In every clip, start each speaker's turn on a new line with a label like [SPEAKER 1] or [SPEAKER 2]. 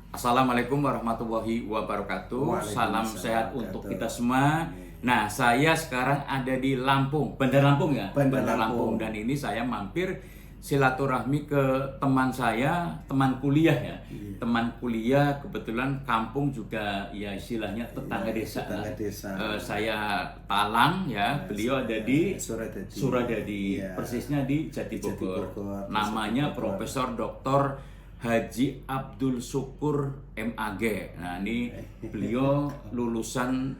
[SPEAKER 1] Assalamualaikum warahmatullahi wabarakatuh. Salam sehat untuk kita semua. Nah, saya sekarang ada di Lampung, Bandar Lampung ya.
[SPEAKER 2] Bandar Lampung.
[SPEAKER 1] Dan ini saya mampir silaturahmi ke teman saya, teman kuliah ya. Teman kuliah, kebetulan kampung juga ya istilahnya tetangga desa.
[SPEAKER 2] Tetangga desa.
[SPEAKER 1] Saya Talang ya, beliau ada di
[SPEAKER 2] Suradadi.
[SPEAKER 1] Suradadi,
[SPEAKER 2] Iya.
[SPEAKER 1] persisnya di Jati Bogor.
[SPEAKER 2] Bogor.
[SPEAKER 1] Namanya Profesor Dr. Haji Abdul Syukur MAG. Nah, ini beliau lulusan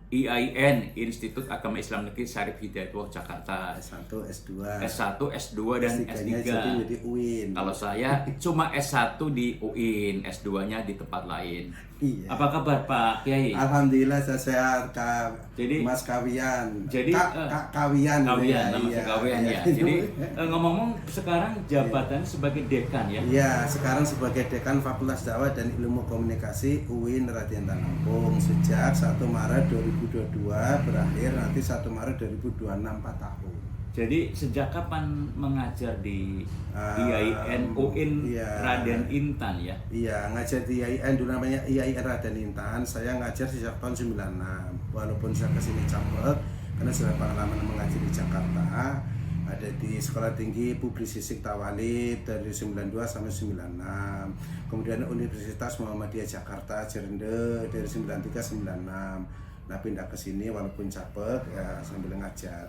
[SPEAKER 1] IAIN, Institut Agama Islam Negeri Syarif Hidayatullah Jakarta.
[SPEAKER 2] S1, S2.
[SPEAKER 1] S1, S2 dan
[SPEAKER 2] S3-nya
[SPEAKER 1] S3.
[SPEAKER 2] jadi UIN.
[SPEAKER 1] Kalau saya cuma S1 di UIN, S2-nya di tempat lain.
[SPEAKER 2] Iya.
[SPEAKER 1] Apa kabar Pak Kiai?
[SPEAKER 2] Alhamdulillah saya sehat, Kak.
[SPEAKER 1] Jadi-
[SPEAKER 2] Mas Kawian.
[SPEAKER 1] jadi,
[SPEAKER 2] Kak Kawian.
[SPEAKER 1] Kawian,
[SPEAKER 2] ya,
[SPEAKER 1] nama
[SPEAKER 2] iya,
[SPEAKER 1] Kawian
[SPEAKER 2] iya.
[SPEAKER 1] ya. Jadi ngomong-ngomong sekarang jabatan sebagai dekan ya.
[SPEAKER 2] Iya, sekarang sebagai Dekan Fakultas Dakwah dan Ilmu Komunikasi UIN Raden Lampung sejak 1 Maret 2022 berakhir nanti 1 Maret 2026 4 tahun.
[SPEAKER 1] Jadi sejak kapan mengajar di IAIN UIN
[SPEAKER 2] iya.
[SPEAKER 1] Raden Intan ya?
[SPEAKER 2] Iya, ngajar di IAIN dulu namanya IAIN Raden Intan. Saya ngajar sejak tahun 96. Walaupun saya kesini cabut karena sudah pengalaman mengajar di Jakarta. Ada di Sekolah Tinggi Publisistik Tawalid dari 92 sampai 96. Kemudian Universitas Muhammadiyah Jakarta Jerende dari 93 96. Nah, pindah ke sini walaupun cabut ya sambil ngajar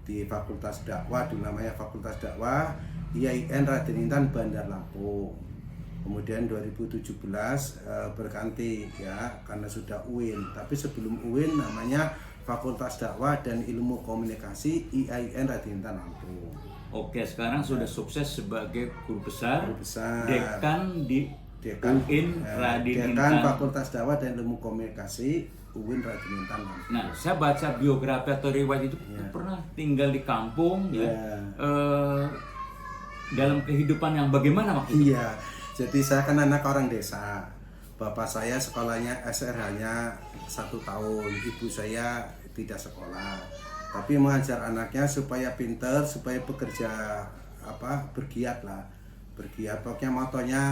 [SPEAKER 2] di Fakultas Dakwah, dulu namanya Fakultas Dakwah IAIN Raden Intan Bandar Lampung. Kemudian 2017 berganti ya karena sudah UIN. Tapi sebelum UIN namanya Fakultas Dakwah dan Ilmu Komunikasi IAIN Raden Intan Lampung.
[SPEAKER 1] Oke, sekarang sudah sukses sebagai guru besar,
[SPEAKER 2] Guru besar.
[SPEAKER 1] dekan di
[SPEAKER 2] Dekan
[SPEAKER 1] UIN Raden
[SPEAKER 2] Dekan
[SPEAKER 1] Intan.
[SPEAKER 2] Fakultas Dakwah dan Ilmu Komunikasi UIN Raden Intan Lampung.
[SPEAKER 1] Nah, saya baca biografi atau riwayat itu
[SPEAKER 2] Iya.
[SPEAKER 1] pernah tinggal di kampung ya.
[SPEAKER 2] Iya.
[SPEAKER 1] Dalam kehidupan yang bagaimana waktu itu?
[SPEAKER 2] Iya, jadi saya kan anak orang desa. Bapak saya sekolahnya SRH-nya 1 tahun, ibu saya tidak sekolah. Tapi mengajar anaknya supaya pinter, supaya bekerja bergiat lah. Bergiat, pokoknya motonya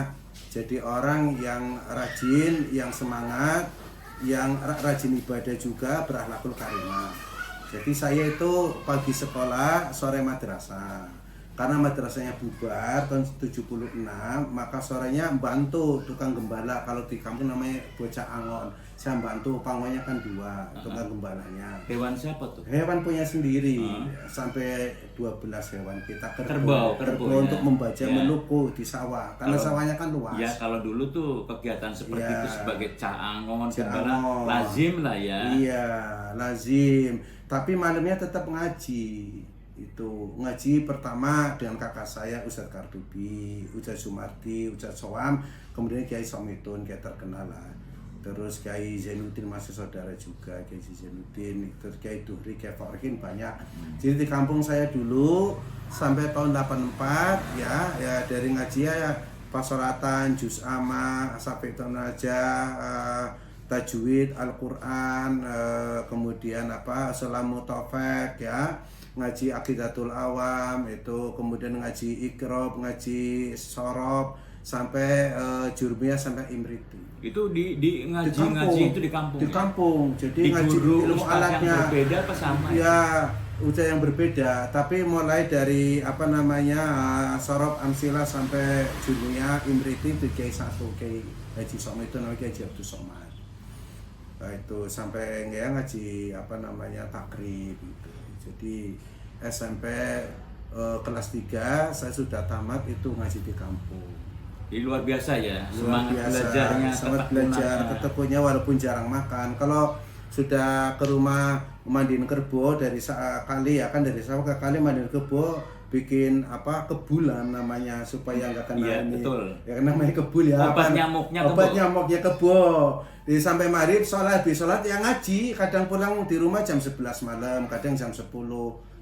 [SPEAKER 2] jadi orang yang rajin, yang semangat, yang rajin ibadah juga, berakhlakul karimah. Jadi saya itu pagi sekolah, sore madrasah. Karena madrasahnya bubar tahun 76, maka sorenya bantu tukang gembala. Kalau di kampung namanya bocah angon. Saya bantu, pangwanya kan 2, tukang gembalanya.
[SPEAKER 1] Hewan siapa tuh?
[SPEAKER 2] Hewan punya sendiri, sampai 12 hewan kita
[SPEAKER 1] Kerbau ya.
[SPEAKER 2] untuk membaca
[SPEAKER 1] Ya.
[SPEAKER 2] meluku di sawah. Karena sawahnya kan luas.
[SPEAKER 1] Ya, kalau dulu tuh kegiatan seperti
[SPEAKER 2] Iya.
[SPEAKER 1] itu sebagai caangon, gembala
[SPEAKER 2] Caangon.
[SPEAKER 1] lazim lah ya.
[SPEAKER 2] Iya, lazim. Tapi malamnya tetap ngaji. Itu ngaji pertama dengan kakak saya Ustadz Kartubi, Ustadz Sumardi, Ustadz Soam, kemudian Kiai Somitun, Kiai terkenal lah. Terus Kiai Zainuddin masih saudara juga, Kiai Zainuddin, terus Kiai Duhri, Kiai Farhin banyak. Jadi di kampung saya dulu sampai tahun 84 ya dari ngaji ya pasolatan, juz amma, sampai tahun aja tajwid, Al-Quran, kemudian Salamu Tofek ya, ngaji Aqidatul Awam itu, kemudian ngaji Iqrob, ngaji Sorob, sampai Jurmiyah sampai Imriti.
[SPEAKER 1] Itu di ngaji itu di kampung.
[SPEAKER 2] Di
[SPEAKER 1] ya?
[SPEAKER 2] kampung. Jadi
[SPEAKER 1] Di
[SPEAKER 2] ngaji
[SPEAKER 1] guru
[SPEAKER 2] ilmu
[SPEAKER 1] ustaz yang
[SPEAKER 2] alatnya
[SPEAKER 1] berbeda apa sama?
[SPEAKER 2] ya udah yang berbeda, tapi mulai dari Sorob Amsila sampai Jurmiyah Imriti itu Kiai 1, Kiai Haji Somad itu namanya Kiai Haji Abdul Somad. Nah, itu sampai ya ngaji takrib gitu. Jadi SMP kelas 3 saya sudah tamat itu ngaji di kampung.
[SPEAKER 1] Jadi luar biasa ya,
[SPEAKER 2] Luar
[SPEAKER 1] semangat
[SPEAKER 2] biasa,
[SPEAKER 1] belajarnya,
[SPEAKER 2] semangat belajar, ketekunya walaupun jarang makan. Kalau sudah ke rumah mandiin kerbo dari kali ya kan dari sawah ke kali mandiin kerbo, bikin kebulan namanya supaya nggak kena
[SPEAKER 1] Iya,
[SPEAKER 2] ini.
[SPEAKER 1] betul.
[SPEAKER 2] Ya namanya kebul ya.
[SPEAKER 1] Obat nyamuknya
[SPEAKER 2] obat
[SPEAKER 1] kebo.
[SPEAKER 2] nyamuknya kebo. Di sampai maghrib sholat yang ngaji, kadang pulang di rumah jam 11 malam, kadang jam 10.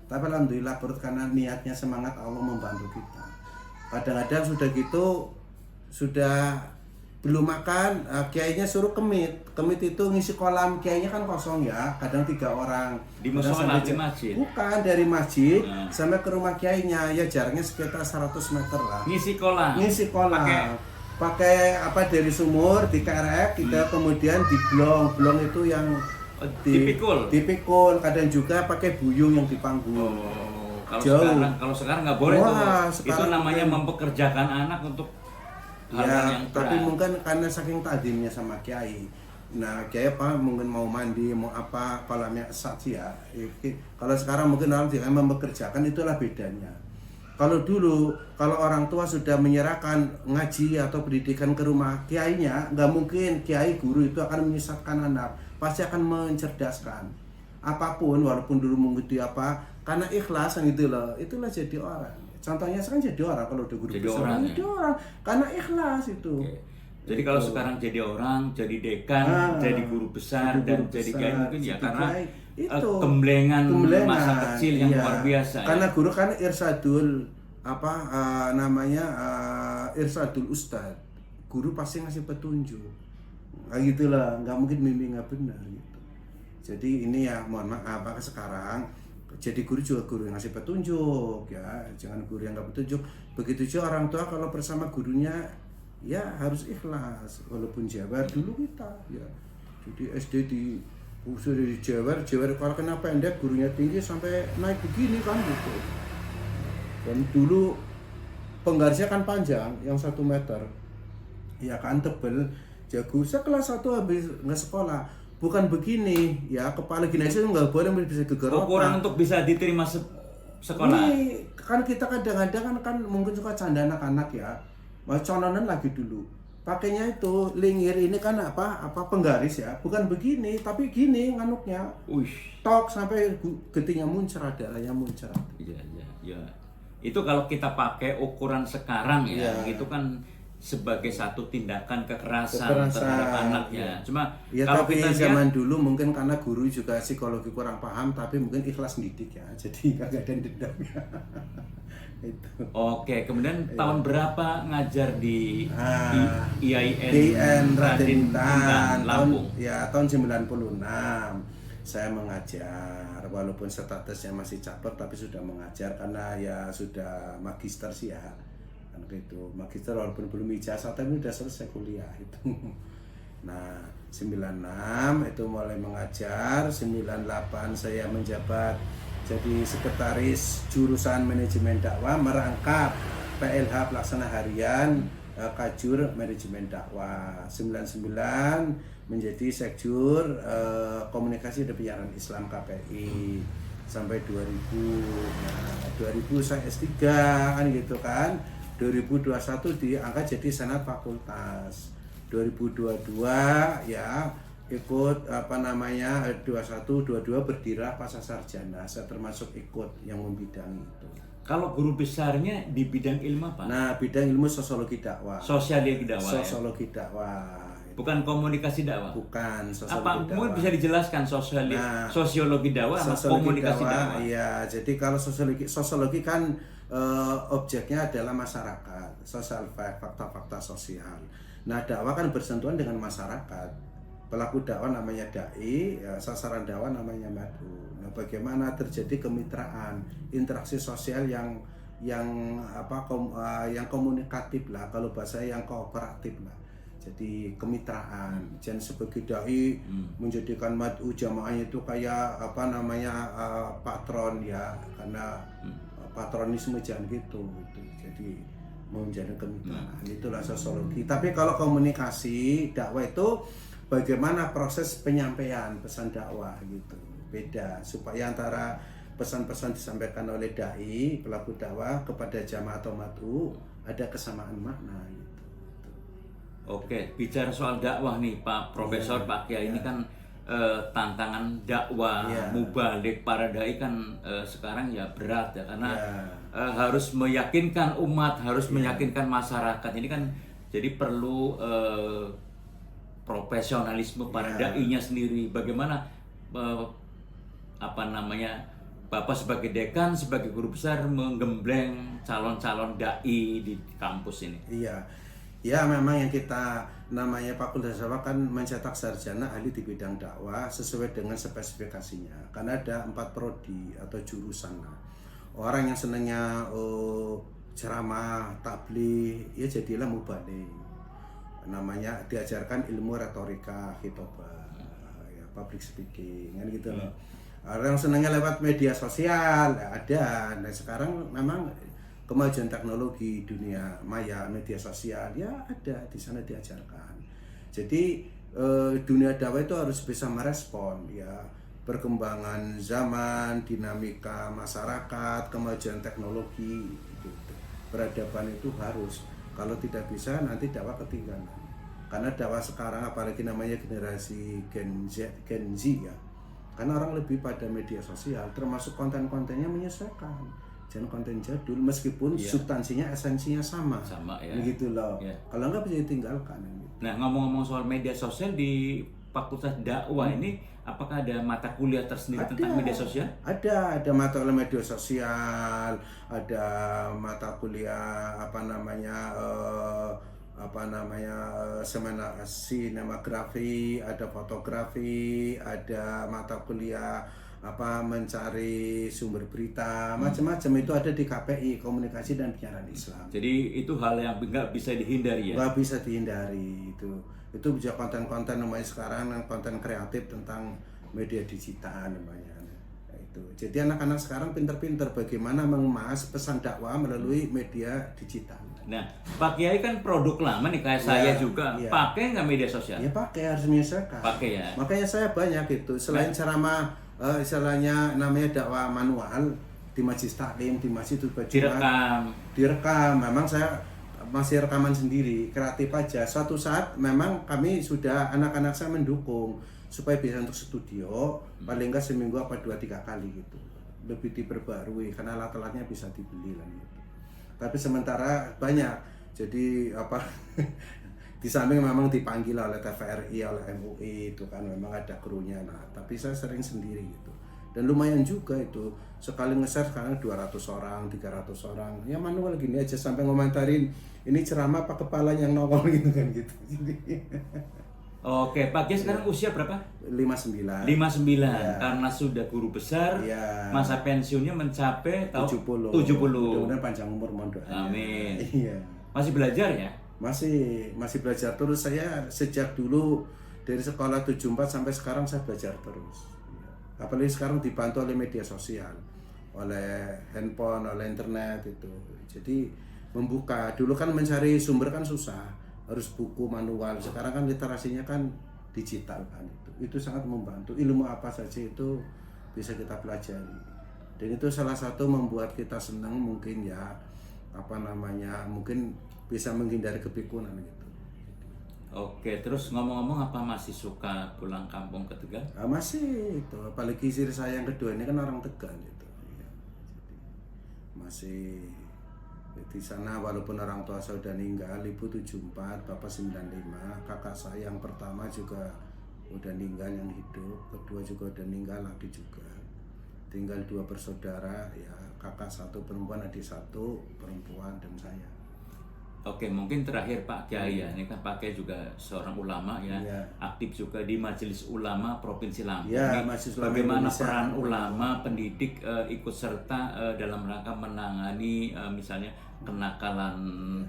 [SPEAKER 2] Tapi alhamdulillah perut karena niatnya semangat Allah membantu kita. Kadang-kadang sudah gitu sudah belum makan, kiainya suruh kemit itu ngisi kolam, kiainya kan kosong ya, kadang 3 orang
[SPEAKER 1] Di musola, di masjid?
[SPEAKER 2] Bukan, dari masjid
[SPEAKER 1] Nah.
[SPEAKER 2] sampai ke rumah kiainya ya jaraknya sekitar 100 meter lah.
[SPEAKER 1] Ngisi kolam.
[SPEAKER 2] Ngisi kolam. pakai apa dari sumur dikerek kita kemudian diblong itu yang dipikul kadang juga pakai buyung yang dipanggung.
[SPEAKER 1] Kalau sekarang nggak boleh tuh. Itu namanya
[SPEAKER 2] kan
[SPEAKER 1] mempekerjakan anak untuk hal yang
[SPEAKER 2] tapi
[SPEAKER 1] berat.
[SPEAKER 2] mungkin karena saking takdimnya sama kiai. Nah, kiai apa mungkin mau mandi, mau apa, kolamnya saksi ya. Kalau sekarang mungkin orang tidak mempekerjakan, itulah bedanya. Kalau dulu, kalau orang tua sudah menyerahkan ngaji atau pendidikan ke rumah kiainya, nggak mungkin kiai guru itu akan menyesatkan anak, pasti akan mencerdaskan. Apapun, walaupun dulu mungkin dia apa, karena ikhlas kan gitu loh, itulah jadi orang. Contohnya sekarang jadi orang kalau udah guru besar, jadi orang, karena ikhlas itu.
[SPEAKER 1] Okay. Jadi kalau sekarang jadi orang, jadi dekan, jadi guru besar dan jadi kiai mungkin ya karena itu gemblengan masa kecil yang luar biasa.
[SPEAKER 2] Karena guru kan irsadul irsadul ustad. Guru pasti ngasih petunjuk. Kayak gitulah, nggak mungkin mimpi nggak benar gitu. Jadi ini ya mohon maaf sekarang jadi guru juga guru yang ngasih petunjuk ya, jangan guru yang nggak petunjuk. Begitu juga orang tua kalau bersama gurunya ya harus ikhlas walaupun jewer dulu kita ya. Jadi SD sudah di jewer kalau kena pendek gurunya tinggi sampai naik begini kan gitu. Dan dulu penggarisnya kan panjang yang 1 meter ya kan, tebel. Jago sekelas 1 habis nggak sekolah bukan begini ya, kepala gini aja nggak boleh bisa gegerokan.
[SPEAKER 1] Ukuran untuk bisa diterima sekolah.
[SPEAKER 2] Ini kan kita kadang-kadang kan mungkin suka canda anak-anak ya. Cononan lagi dulu pakainya itu lingir ini kan apa penggaris ya, bukan begini tapi gini nganuknya. Tok sampai getinya muncrat, darahnya muncrat.
[SPEAKER 1] Iya. Itu kalau kita pakai ukuran sekarang ya, itu kan sebagai satu tindakan kekerasan terhadap anaknya. Cuma
[SPEAKER 2] ya,
[SPEAKER 1] kalau
[SPEAKER 2] tapi
[SPEAKER 1] kita
[SPEAKER 2] zaman dulu mungkin karena guru juga psikologi kurang paham, tapi mungkin ikhlas mendidik ya, jadi kagak ada dendamnya. Itu.
[SPEAKER 1] Oke, kemudian tahun berapa ngajar di
[SPEAKER 2] IAIN Raden Intan,
[SPEAKER 1] Lampung?
[SPEAKER 2] Tahun 96 saya mengajar, walaupun statusnya masih caper tapi sudah mengajar karena ya sudah magister sih ya. Kan gitu, magister walaupun belum ijazah tapi udah selesai kuliah itu. Nah, 96 itu mulai mengajar, 98 saya menjabat jadi sekretaris jurusan manajemen dakwah, merangkap PLH pelaksana harian Kajur manajemen dakwah. 99 menjadi sekjur komunikasi dan penyiaran Islam KPI sampai 2000. Nah, 2000 saya S3 kan gitu kan. 2021 diangkat jadi senat fakultas. 2022 ya ikut 21 22 berdira pasca sarjana, saya termasuk ikut yang membidangi itu.
[SPEAKER 1] Kalau guru besarnya di bidang ilmu apa?
[SPEAKER 2] Nah, bidang ilmu sosiologi dakwah.
[SPEAKER 1] Sosiologi dakwah.
[SPEAKER 2] Sosiologi dakwah.
[SPEAKER 1] Bukan komunikasi dakwah.
[SPEAKER 2] Bukan sosiologi
[SPEAKER 1] apa
[SPEAKER 2] dakwah.
[SPEAKER 1] Mungkin bisa dijelaskan sosiologi dakwah sama komunikasi dakwah.
[SPEAKER 2] Iya, jadi kalau sosiologi kan objeknya adalah masyarakat, social fact, fakta-fakta sosial. Nah, dakwah kan bersentuhan dengan masyarakat. Pelaku dakwah namanya dai, ya, sasaran dakwah namanya mad'u. Nah, bagaimana terjadi kemitraan, interaksi sosial yang komunikatif lah, kalau bahasa yang kooperatif lah. Jadi kemitraan. Jangan sebagai dai menjadikan mad'u jamaahnya itu kayak patron ya, karena patronisme jangan gitu. Jadi menjadi kemitraan. Itulah sosiologi. Tapi kalau komunikasi dakwah itu bagaimana proses penyampaian pesan dakwah gitu, beda supaya antara pesan-pesan disampaikan oleh dai pelaku dakwah kepada jamaah atau mad'u ada kesamaan makna gitu.
[SPEAKER 1] Oke, bicara soal dakwah nih Pak Profesor, Pak Kiai, ini kan tantangan dakwah mubalik para dai kan sekarang ya berat ya, karena harus meyakinkan umat, harus meyakinkan masyarakat. Ini kan jadi perlu profesionalisme para dai-nya sendiri. Bagaimana Bapak sebagai dekan, sebagai guru besar menggembleng calon-calon dai di kampus ini?
[SPEAKER 2] Ya memang yang kita namanya Fakultas Dakwah kan mencetak sarjana ahli di bidang dakwah sesuai dengan spesifikasinya. Karena ada 4 prodi atau jurusan. Orang yang senangnya ceramah, tabligh, ya jadilah mubalik. namanya diajarkan ilmu retorika, khitobah, ya, public speaking, kan gitu loh. Orang senangnya lewat media sosial ada. Nah sekarang memang kemajuan teknologi dunia maya, media sosial ya ada di sana diajarkan. Jadi dunia dakwah itu harus bisa merespon ya perkembangan zaman, dinamika masyarakat, kemajuan teknologi gitu. Peradaban itu harus, kalau tidak bisa nanti dakwah ketinggalan. Karena dakwah sekarang apalagi namanya generasi Gen Z ya. Karena orang lebih pada media sosial, termasuk konten-kontennya menyesuaikan. Jangan konten jadul meskipun substansinya esensinya sama.
[SPEAKER 1] Sama ya.
[SPEAKER 2] Begitu loh.
[SPEAKER 1] Ya.
[SPEAKER 2] Kalau enggak bisa ditinggalkan gitu.
[SPEAKER 1] Nah, ngomong-ngomong soal media sosial di Fakultas Dakwah ini, apakah ada mata kuliah tersendiri tentang media sosial?
[SPEAKER 2] Ada mata kuliah media sosial, ada mata kuliah sinematografi, ada fotografi, ada mata kuliah mencari sumber berita, macam-macam itu ada di KPI, Komunikasi dan Penyiaran Islam.
[SPEAKER 1] Jadi itu hal yang nggak bisa dihindari ya?
[SPEAKER 2] Nggak bisa dihindari itu bisa konten-konten namanya sekarang, konten kreatif tentang media digital namanya. Itu. Jadi anak-anak sekarang pinter-pinter bagaimana mengemas pesan dakwah melalui media digital.
[SPEAKER 1] Nah, Pak Kiai kan produk lama nih kayak saya juga.
[SPEAKER 2] Iya.
[SPEAKER 1] Pakai nggak media sosial?
[SPEAKER 2] Ya pakai, harus menyesuaikan.
[SPEAKER 1] Pakai ya.
[SPEAKER 2] Makanya saya banyak itu selain ceramah istilahnya namanya dakwah manual di Majelis Taklim, di Masjid direkam. Memang saya masih rekaman sendiri, kreatif aja. Suatu saat memang kami sudah anak-anak saya mendukung supaya bisa untuk studio paling enggak seminggu apa 2-3 kali gitu. Lebih diperbarui karena alat-alatnya bisa dibeli lah gitu. Tapi sementara banyak. Jadi di samping memang dipanggil oleh TVRI, oleh MUI itu kan memang ada krunya. Nah, tapi saya sering sendiri gitu. Dan lumayan juga itu. Sekali nge-share sekarang 200 orang, 300 orang. Ya manual gini aja sampai ngomentarin ini ceramah apa kepala yang nongol gitu kan gitu.
[SPEAKER 1] Oke, Pak Kiai sekarang usia berapa?
[SPEAKER 2] 59.
[SPEAKER 1] 59.
[SPEAKER 2] Ya.
[SPEAKER 1] Karena sudah guru besar,
[SPEAKER 2] Ya.
[SPEAKER 1] masa pensiunnya mencapai
[SPEAKER 2] 70.
[SPEAKER 1] 70.
[SPEAKER 2] Mudah-mudahan panjang umur mohon doanya.
[SPEAKER 1] Amin.
[SPEAKER 2] Iya.
[SPEAKER 1] Masih belajar ya?
[SPEAKER 2] Masih belajar terus. Saya sejak dulu dari sekolah 74 sampai sekarang saya belajar terus. Apalagi sekarang dibantu oleh media sosial, oleh handphone, oleh internet itu. Jadi membuka. Dulu kan mencari sumber kan susah. Harus buku manual. Sekarang kan literasinya kan digital kan itu sangat membantu. Ilmu apa saja itu bisa kita pelajari. Dan itu salah satu membuat kita senang mungkin ya mungkin bisa menghindari kepikunan gitu.
[SPEAKER 1] Oke, terus ngomong-ngomong apa masih suka pulang kampung ke Tegal?
[SPEAKER 2] Masih itu, apalagi istri saya yang kedua ini kan orang Tegal gitu. Ya, masih di sana walaupun orang tua saya udah meninggal, ibu 74, bapak 95, kakak saya yang pertama juga udah meninggal yang hidup, kedua juga udah meninggal lagi juga. Tinggal 2 bersaudara ya, kakak 1 perempuan, adik 1 perempuan dan saya.
[SPEAKER 1] Oke, mungkin terakhir Pak Kiai ya, ini kan Pak Kiai juga seorang ulama ya, aktif juga di Majelis Ulama Provinsi Lampung.
[SPEAKER 2] Ya, Majelis Ulama
[SPEAKER 1] bagaimana
[SPEAKER 2] Indonesia.
[SPEAKER 1] peran ulama pendidik ikut serta dalam rangka menangani misalnya kenakalan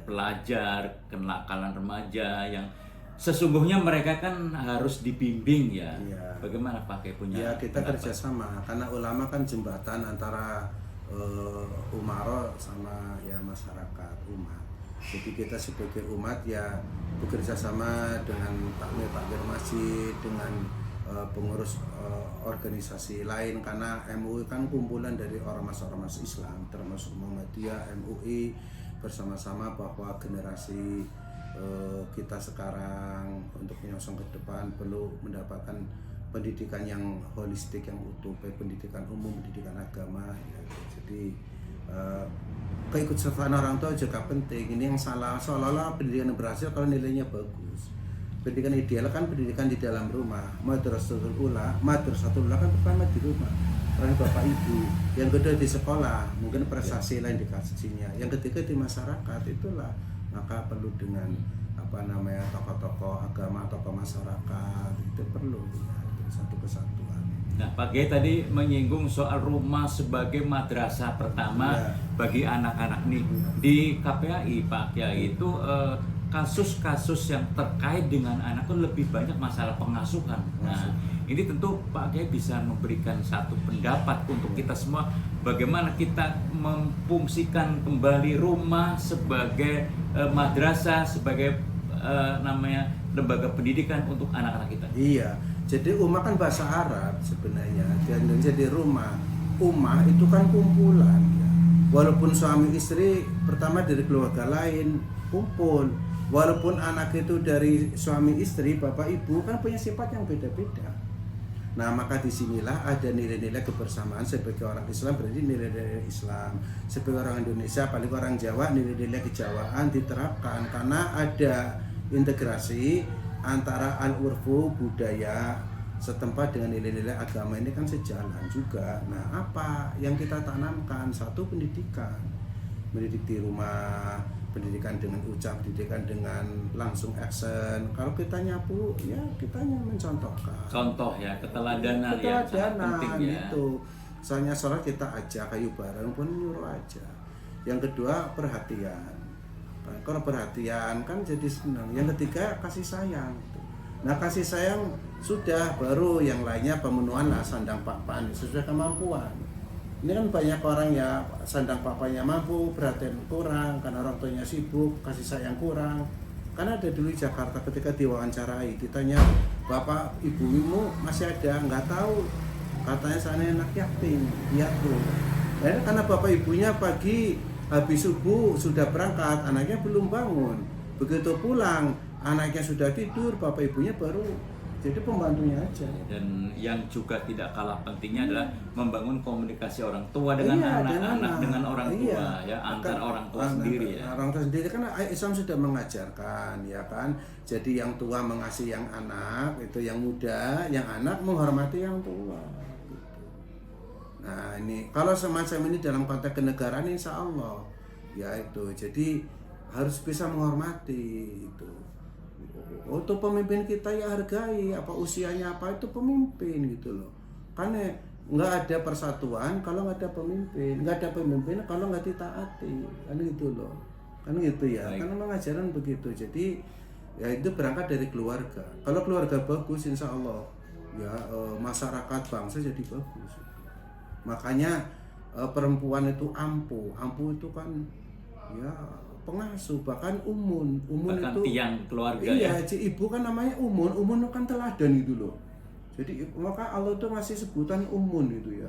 [SPEAKER 1] pelajar, kenakalan remaja yang sesungguhnya mereka kan harus dibimbing ya. Bagaimana Pak Kiai punya?
[SPEAKER 2] Ya kita kerjasama karena ulama kan jembatan antara umaro sama ya masyarakat umat. Jadi kita sebagai umat ya bekerja sama dengan takmir masjid, dengan pengurus organisasi lain karena MUI kan kumpulan dari ormas-ormas Islam termasuk Muhammadiyah, MUI bersama-sama bahwa generasi kita sekarang untuk menyongsong ke depan perlu mendapatkan pendidikan yang holistik, yang utuh, baik pendidikan umum, pendidikan agama ya. Jadi keikutsertaan orang tua juga penting. Ini yang salah, seolah-olah pendidikan yang berhasil kalau nilainya bagus. Pendidikan ideal kan pendidikan di dalam rumah. Madrasatul ula kan pertama di rumah, peran bapak ibu. Yang kedua di sekolah, mungkin prestasi lain dikasihnya. Yang ketiga di masyarakat, itulah maka perlu dengan tokoh-tokoh agama, tokoh masyarakat itu perlu ya, itu satu kesatuan.
[SPEAKER 1] Nah, Pak Kiai tadi menyinggung soal rumah sebagai madrasah pertama bagi anak-anak nih. Di KPAI Pak Kiai itu kasus-kasus yang terkait dengan anak itu lebih banyak masalah pengasuhan. Nah, ini tentu Pak Kiai bisa memberikan satu pendapat untuk kita semua bagaimana kita memfungsikan kembali rumah sebagai madrasah, sebagai namanya lembaga pendidikan untuk anak-anak kita.
[SPEAKER 2] Iya, jadi umah kan bahasa Arab sebenarnya, dan jadi rumah. Umah itu kan kumpulan ya. Walaupun suami istri pertama dari keluarga lain kumpul, walaupun anak itu dari suami istri, bapak ibu kan punya sifat yang beda-beda. Nah, maka disinilah ada nilai-nilai kebersamaan sebagai orang Islam, berarti nilai-nilai Islam. Sebagai orang Indonesia, paling orang Jawa, nilai-nilai kejawaan diterapkan karena ada integrasi antara al-urfu budaya setempat dengan nilai-nilai agama ini kan sejalan juga. Nah, apa yang kita tanamkan? Satu, pendidikan. Mendidik di rumah, pendidikan dengan ucap, pendidikan dengan langsung action. Kalau kita nyapu, ya kita mencontohkan.
[SPEAKER 1] Contoh ya, keteladanan yang sangat penting ya.
[SPEAKER 2] Gitu. Misalnya sholat kita ajak, kayu bareng pun nyuruh aja. Yang kedua, perhatian. Kalau perhatian kan jadi senang. Yang ketiga, kasih sayang. Nah, kasih sayang sudah, baru yang lainnya pemenuhan lah sandang papan sesuai kemampuan. Ini kan banyak orang ya sandang papannya mampu, perhatian kurang karena orang tuanya sibuk, kasih sayang kurang. Karena ada dulu di Jakarta ketika diwawancarai, ditanya, "Bapak ibumu masih ada?" Nggak tahu. Katanya sana anak yatim, piatu. Dan karena bapak ibunya pagi habis subuh sudah berangkat, anaknya belum bangun. Begitu pulang, anaknya sudah tidur, bapak ibunya baru jadi pembantunya aja.
[SPEAKER 1] Dan yang juga tidak kalah pentingnya adalah membangun komunikasi orang tua dengan anak-anak, dengan orang tua ya, antar orang tua sendiri ya.
[SPEAKER 2] Orang tua sendiri kan Islam sudah mengajarkan ya kan. Jadi yang tua mengasihi yang anak, itu yang muda, yang anak menghormati yang tua. Gitu. Nah, ini kalau semacam ini dalam konteks kenegaraan insya Allah ya itu. Jadi harus bisa menghormati itu. Untuk pemimpin kita ya hargai, apa usianya apa itu pemimpin gitu loh. Karena nggak ada persatuan kalau nggak ada pemimpin, nggak ada pemimpin kalau nggak ditaati, kan gitu loh, kan gitu ya.
[SPEAKER 1] Baik.
[SPEAKER 2] Karena mengajaran begitu. Jadi ya itu berangkat dari keluarga. Kalau keluarga bagus, insya Allah ya masyarakat bangsa jadi bagus. Makanya perempuan itu ampuh itu kan ya pengasuh, bahkan umun
[SPEAKER 1] Bahkan
[SPEAKER 2] itu
[SPEAKER 1] tiang keluarga
[SPEAKER 2] iya,
[SPEAKER 1] ya.
[SPEAKER 2] ibu kan namanya umun itu kan teladan itu loh. Jadi maka Allah tuh ngasih sebutan umun itu ya,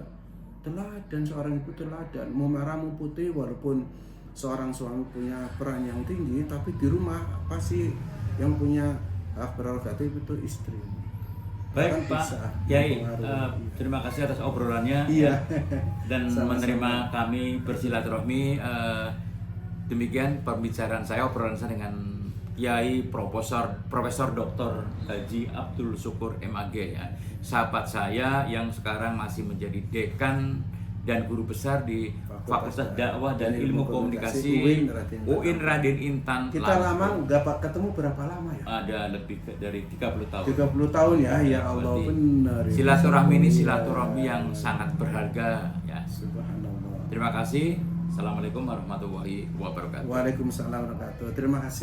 [SPEAKER 2] teladan, seorang ibu teladan, mau merah mau putih. Walaupun seorang suami punya peran yang tinggi, tapi di rumah pasti yang punya hak prerogatif itu istri.
[SPEAKER 1] Baik Pak Kiai, terima kasih atas obrolannya
[SPEAKER 2] Iya.
[SPEAKER 1] dan
[SPEAKER 2] Sama-sama.
[SPEAKER 1] menerima kami bersilaturahmi. Demikian pembicaraan saya, obrolan saya dengan Kiai Profesor Dr. Haji Abdul Syukur MAG ya. Sahabat saya yang sekarang masih menjadi dekan dan guru besar di Fakultas Dakwah dan Ilmu Komunikasi UIN Raden Intan.
[SPEAKER 2] Kita lama nggak ketemu, berapa lama ya?
[SPEAKER 1] Ada lebih dari 30 tahun.
[SPEAKER 2] 30 tahun ya Allah,
[SPEAKER 1] Berarti
[SPEAKER 2] benar. Ya.
[SPEAKER 1] Silaturahmi ini silaturahmi yang sangat berharga ya.
[SPEAKER 2] Subhanallah.
[SPEAKER 1] Terima kasih. Assalamualaikum warahmatullahi wabarakatuh.
[SPEAKER 2] Waalaikumsalam warahmatullahi wabarakatuh. Terima kasih.